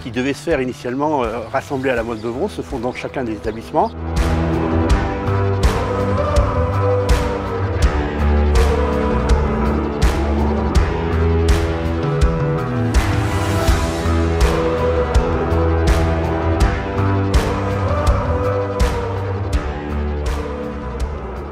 qui devaient se faire initialement rassemblés à la Motte Beuvron se font dans chacun des établissements.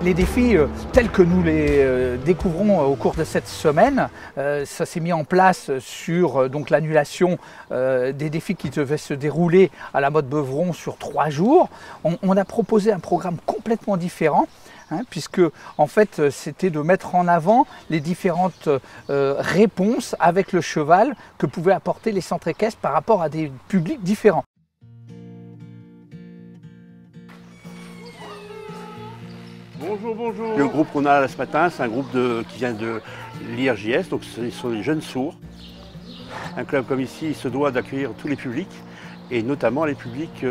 Les défis tels que nous les découvrons au cours de cette semaine, ça s'est mis en place sur l'annulation des défis qui devaient se dérouler à la Motte Beuvron sur 3 jours. On a proposé un programme complètement différent. Puisque en fait c'était de mettre en avant les différentes réponses avec le cheval que pouvaient apporter les centres équestres par rapport à des publics différents. Bonjour, bonjour. Le groupe qu'on a là ce matin, c'est un groupe qui vient de l'IRJS, donc ce sont des jeunes sourds. Un club comme ici, il se doit d'accueillir tous les publics, et notamment les publics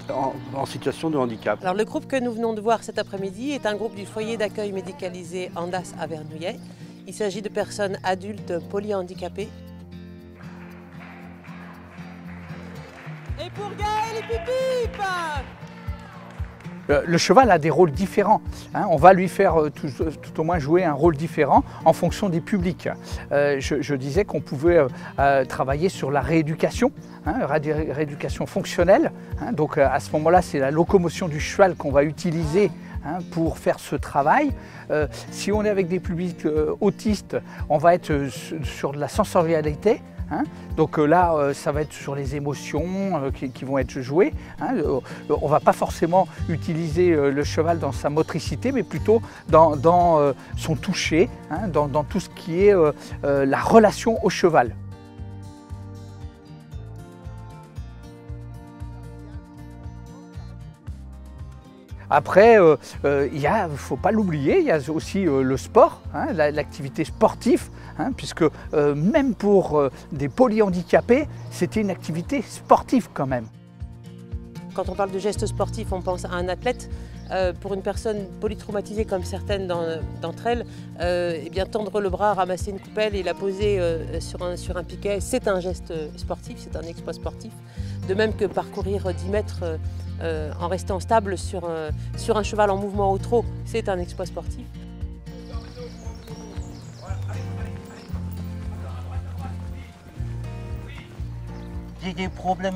en situation de handicap. Alors, le groupe que nous venons de voir cet après-midi est un groupe du foyer d'accueil médicalisé Andas à Vernouillet. Il s'agit de personnes adultes polyhandicapées. Et pour Gaël et Pipip! Le cheval a des rôles différents. On va lui faire tout au moins jouer un rôle différent en fonction des publics. Je disais qu'on pouvait travailler sur la rééducation, rééducation fonctionnelle. Donc à ce moment-là, c'est la locomotion du cheval qu'on va utiliser pour faire ce travail. Si on est avec des publics autistes, on va être sur de la sensorialité. Donc là, ça va être sur les émotions qui vont être jouées. On ne va pas forcément utiliser le cheval dans sa motricité, mais plutôt dans son toucher, dans tout ce qui est la relation au cheval. Après, il ne faut pas l'oublier, il y a aussi le sport, l'activité sportive, puisque même pour des polyhandicapés, c'était une activité sportive quand même. Quand on parle de gestes sportifs, on pense à un athlète. Pour une personne polytraumatisée comme certaines d'entre elles, eh bien, tendre le bras, ramasser une coupelle et la poser sur un piquet, c'est un geste sportif, c'est un exploit sportif. De même que parcourir 10 mètres en restant stable sur un cheval en mouvement au trot, c'est un exploit sportif. J'ai des problèmes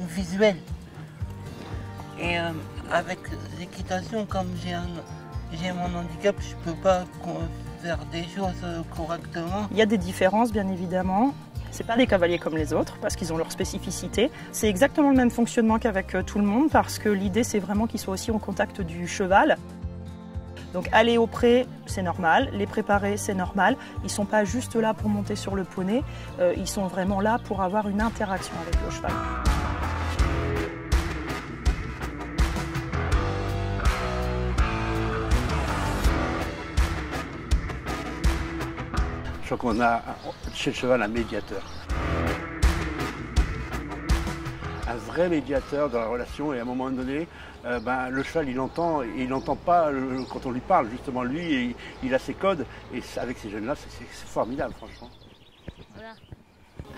visuels. Et avec l'équitation, comme j'ai mon handicap, je ne peux pas faire des choses correctement. Il y a des différences, bien évidemment. Ce pas des cavaliers comme les autres, parce qu'ils ont leur spécificité. C'est exactement le même fonctionnement qu'avec tout le monde, parce que l'idée, c'est vraiment qu'ils soient aussi au contact du cheval. Donc aller au pré, c'est normal. Les préparer, c'est normal. Ils ne sont pas juste là pour monter sur le poney. Ils sont vraiment là pour avoir une interaction avec le cheval. Je crois qu'on a chez le cheval un médiateur. Un vrai médiateur dans la relation, et à un moment donné, le cheval il n'entend pas quand on lui parle, justement lui, il a ses codes, et avec ces jeunes-là, c'est formidable franchement. Voilà.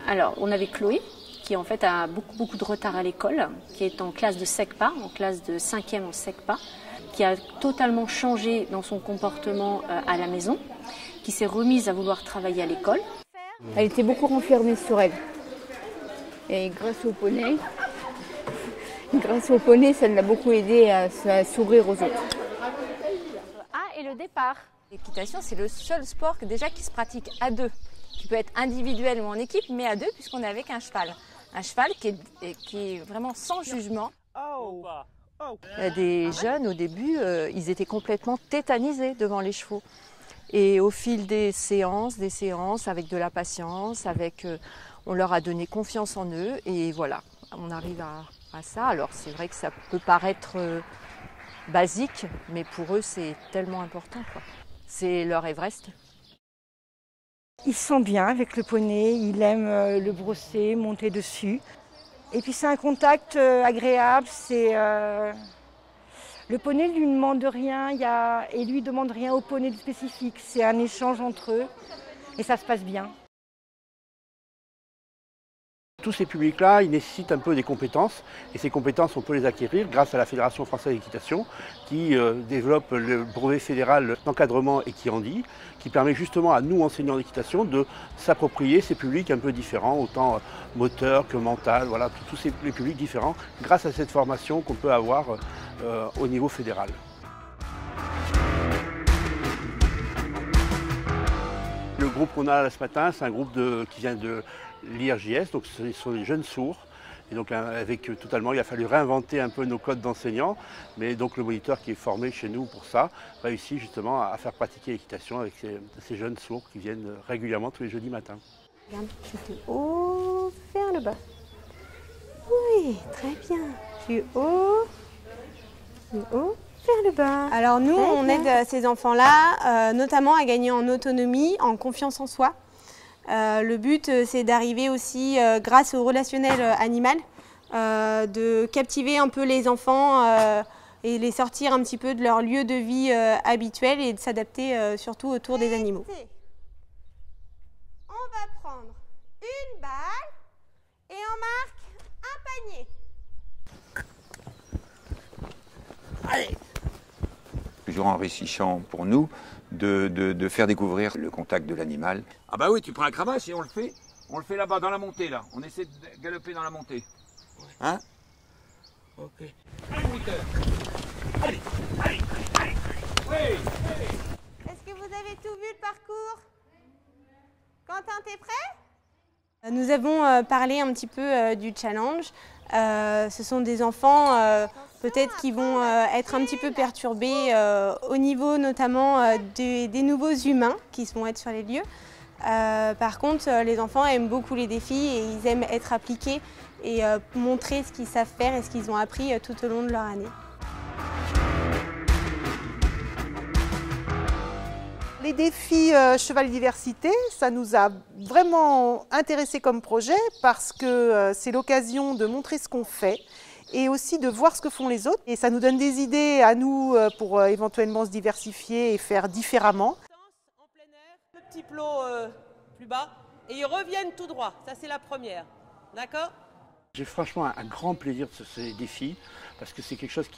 Alors on avait Chloé, qui en fait a beaucoup de retard à l'école, qui est en classe de SECPA, en classe de 5e en SECPA, qui a totalement changé dans son comportement à la maison, qui s'est remise à vouloir travailler à l'école. Elle était beaucoup renfermée sur elle. Et grâce au poney, ça l'a beaucoup aidé à s'ouvrir aux autres. Ah, et le départ. L'équitation, c'est le seul sport déjà qui se pratique à deux. Qui peut être individuel ou en équipe, mais à deux, puisqu'on est avec un cheval. Un cheval qui est vraiment sans jugement. Des jeunes, au début, ils étaient complètement tétanisés devant les chevaux. Et au fil des séances, avec de la patience, on leur a donné confiance en eux, et voilà, on arrive à ça. Alors c'est vrai que ça peut paraître basique, mais pour eux c'est tellement important, quoi. C'est leur Everest. Il se sent bien avec le poney, il aime le brosser, monter dessus. Et puis c'est un contact agréable, le poney ne lui demande rien et lui ne demande rien au poney de spécifique. C'est un échange entre eux et ça se passe bien. Tous ces publics-là, ils nécessitent un peu des compétences, et ces compétences, on peut les acquérir grâce à la Fédération française d'équitation, qui développe le brevet fédéral d'encadrement équihandis, qui permet justement à nous, enseignants d'équitation, de s'approprier ces publics un peu différents, autant moteurs que mental, voilà, tous les publics différents, grâce à cette formation qu'on peut avoir au niveau fédéral. Le groupe qu'on a là ce matin, c'est un groupe qui vient de l'IRJS, donc ce sont des jeunes sourds. Et donc totalement, il a fallu réinventer un peu nos codes d'enseignants, mais donc le moniteur qui est formé chez nous pour ça réussit justement à faire pratiquer l'équitation avec ces jeunes sourds qui viennent régulièrement tous les jeudis matins. Regarde, du haut vers le bas. Oui, très bien. Du haut vers le bas. Alors nous, on aide ces enfants-là, notamment à gagner en autonomie, en confiance en soi. Le but, c'est d'arriver aussi, grâce au relationnel animal, de captiver un peu les enfants et les sortir un petit peu de leur lieu de vie habituel et de s'adapter surtout autour des animaux. On va prendre une balle et on marque un panier. Allez. Toujours enrichissant pour nous de faire découvrir le contact de l'animal. Ah bah oui, tu prends un cravache et on le fait là-bas dans la montée là. On essaie de galoper dans la montée. Hein? Ok. Allez, moniteur. Allez. Oui. Est-ce que vous avez tout vu le parcours? Quentin, t'es prêt? Nous avons parlé un petit peu du challenge. Ce sont des enfants peut-être qui vont être un petit peu perturbés au niveau notamment des nouveaux humains qui vont être sur les lieux. Par contre, les enfants aiment beaucoup les défis et ils aiment être appliqués et montrer ce qu'ils savent faire et ce qu'ils ont appris tout au long de leur année. Les défis Cheval et Diversité, ça nous a vraiment intéressés comme projet parce que c'est l'occasion de montrer ce qu'on fait et aussi de voir ce que font les autres. Et ça nous donne des idées à nous pour éventuellement se diversifier et faire différemment. En plein air, le petit plot plus bas et ils reviennent tout droit. Ça, c'est la première. D'accord? J'ai franchement un grand plaisir de ces défis parce que c'est quelque chose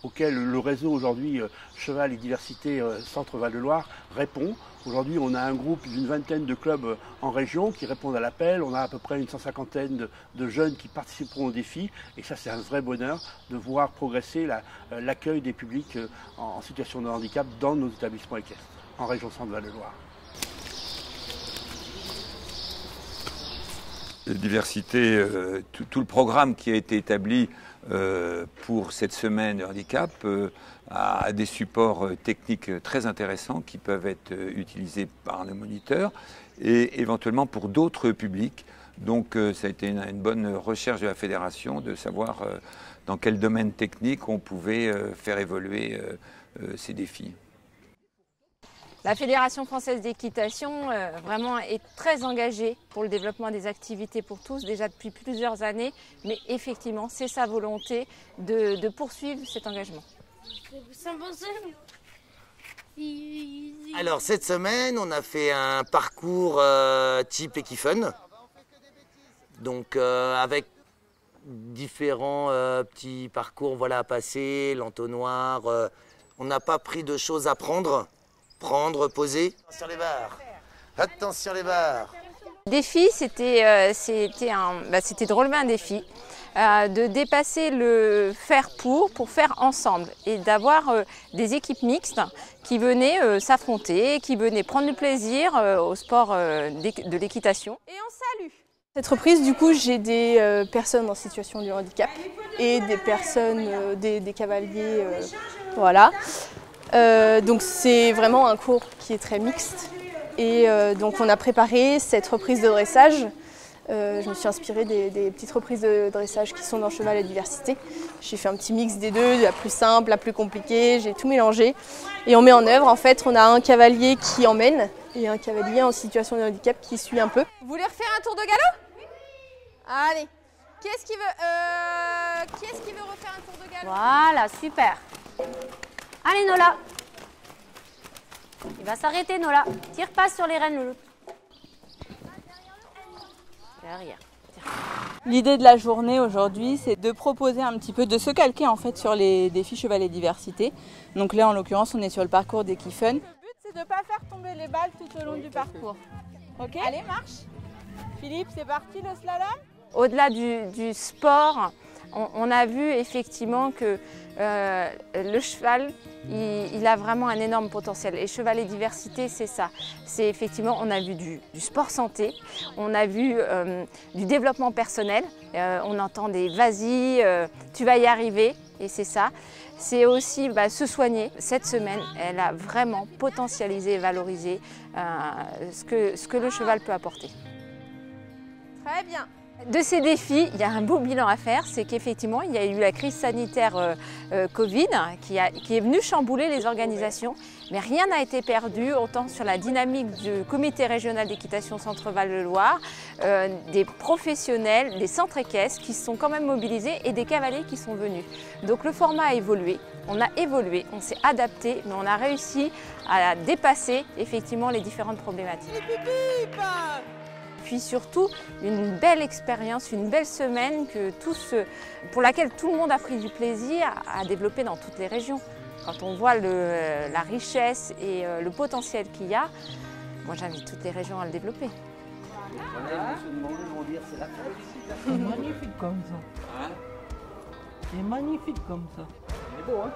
auquel le réseau aujourd'hui Cheval et Diversité Centre Val-de-Loire répond. Aujourd'hui, on a un groupe d'une vingtaine de clubs en région qui répondent à l'appel. On a à peu près une 150aine de jeunes qui participeront au défi. Et ça, c'est un vrai bonheur de voir progresser l'accueil des publics en situation de handicap dans nos établissements équestres en région Centre Val-de-Loire. Diversité, tout le programme qui a été établi pour cette semaine de handicap a des supports techniques très intéressants qui peuvent être utilisés par le moniteur et éventuellement pour d'autres publics. Donc ça a été une bonne recherche de la fédération de savoir dans quel domaine technique on pouvait faire évoluer ces défis. La Fédération française d'équitation vraiment est très engagée pour le développement des activités pour tous déjà depuis plusieurs années, mais effectivement c'est sa volonté de poursuivre cet engagement. Alors cette semaine on a fait un parcours type Equifun, donc avec différents petits parcours à passer, l'entonnoir, on n'a pas pris de choses à prendre. Poser. Attention les barres. Attention les barres. Le défi, c'était de relever un défi, de dépasser le faire pour faire ensemble et d'avoir des équipes mixtes qui venaient s'affronter, qui venaient prendre du plaisir au sport de l'équitation. Et on salue. Cette reprise, du coup, j'ai des personnes en situation de handicap et des personnes, des cavaliers, voilà. Donc c'est vraiment un cours qui est très mixte et donc on a préparé cette reprise de dressage. Je me suis inspirée des petites reprises de dressage qui sont dans Cheval et Diversité. J'ai fait un petit mix des deux, la plus simple, la plus compliquée, j'ai tout mélangé et on met en œuvre. En fait, on a un cavalier qui emmène et un cavalier en situation de handicap qui suit un peu. Vous voulez refaire un tour de galop? Allez, qui est-ce qui veut refaire un tour de galop? Voilà, super. Allez Nola, il va s'arrêter Nola, tire pas sur les rênes Loulou. Derrière, tire. L'idée de la journée aujourd'hui, c'est de proposer un petit peu, de se calquer en fait sur les défis cheval et diversité. Donc là, en l'occurrence, on est sur le parcours des Kiffen. Le but, c'est de ne pas faire tomber les balles tout au long du parcours. Ok ? Allez, marche. Philippe, c'est parti le slalom. Au-delà du sport, on a vu effectivement que le cheval, il a vraiment un énorme potentiel. Et cheval et diversité, c'est ça. C'est effectivement, on a vu du sport santé, on a vu du développement personnel. On entend des vas-y, tu vas y arriver, et c'est ça. C'est aussi se soigner. Cette semaine, elle a vraiment potentialisé et valorisé ce que le cheval peut apporter. Très bien. De ces défis, il y a un beau bilan à faire, c'est qu'effectivement, il y a eu la crise sanitaire Covid qui est venue chambouler les organisations, mais rien n'a été perdu, autant sur la dynamique du comité régional d'équitation Centre-Val-de-Loire, des professionnels, des centres équestres qui se sont quand même mobilisés et des cavaliers qui sont venus. Donc le format a évolué, on s'est adapté, mais on a réussi à dépasser effectivement les différentes problématiques. Puis surtout, une belle expérience, une belle semaine pour laquelle tout le monde a pris du plaisir à développer dans toutes les régions. Quand on voit la richesse et le potentiel qu'il y a, moi j'invite toutes les régions à le développer. C'est magnifique comme ça. C'est magnifique comme ça. C'est beau, hein?